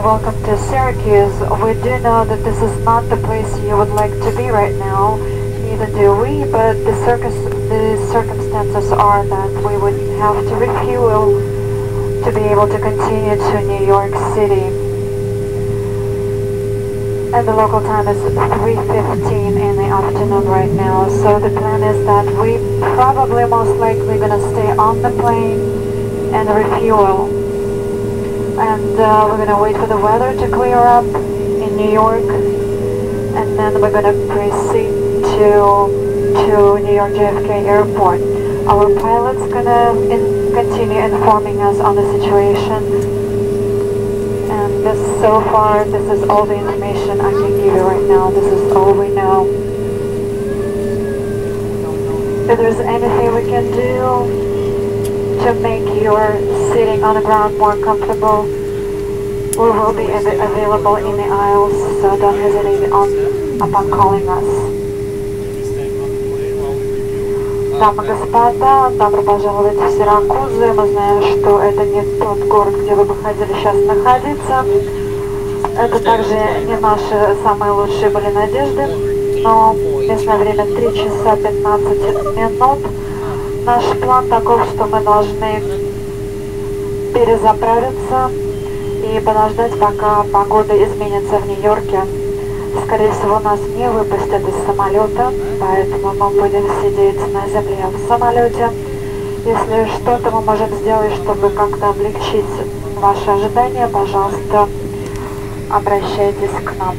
welcome to Syracuse. We do know that this is not the place you would like to be right now, neither do we, but the circumstances are that we would have to refuel to be able to continue to New York City. And the local time is 3:15 in the afternoon right now, so the plan is that we probably most likely gonna stay on the plane and refuel. And we're gonna wait for the weather to clear up in New York, and then we're gonna proceed to New York JFK Airport. Our pilot's gonna continue informing us on the situation, and so far this is all the information I can give you right now. This is all we know. If there's anything we can do to make your sitting on the ground more comfortable, we will be available in the aisles, so don't hesitate upon calling us. Дамы и господа, добро пожаловать в Сиракузы. Мы знаем, что это не тот город, где вы бы хотели сейчас находиться. Это также не наши самые лучшие были надежды, но местное время 3 часа 15 минут. Наш план таков, что мы должны перезаправиться и подождать, пока погода изменится в Нью-Йорке. Скорее всего, нас не выпустят из самолета, поэтому мы будем сидеть на земле в самолете. Если что-то мы можем сделать, чтобы как-то облегчить ваши ожидания, пожалуйста, обращайтесь к нам.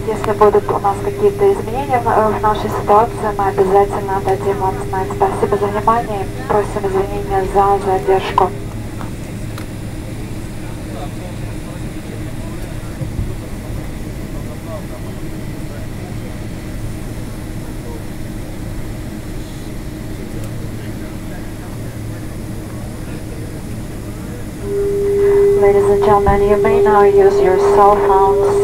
Если будут у нас какие-то изменения в нашей ситуации, мы обязательно дадим вам знать. Спасибо за внимание. Просим извинения за задержку. Ladies and gentlemen, you may now use your cell phones.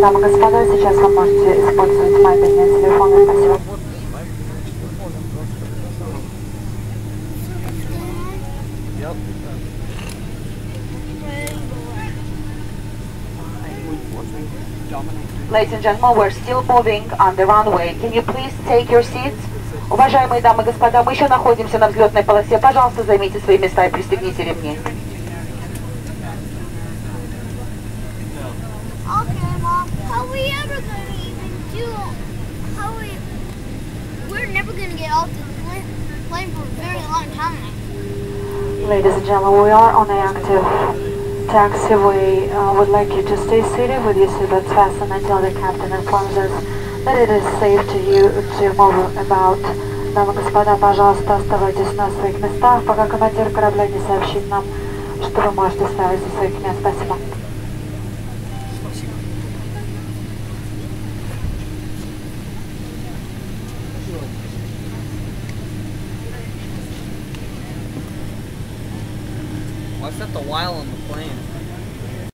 Дамы и господа, сейчас вы можете использовать мобильные телефоны. Спасибо. Ladies and gentlemen, we're still moving on the runway. Can you please take your seats? Уважаемые дамы и господа, мы еще находимся на взлетной полосе. Пожалуйста, займите свои места и пристегните ремни. Ladies and gentlemen, we are on the active taxiway. Would like you to stay seated with your seatbelts fastened until the captain informs us that it is safe to move about. Дамы и господа, пожалуйста, оставайтесь на своих местах, пока командир корабля не сообщит нам, что вы можете вставить со своих мест. Спасибо. What's that the while on the plane?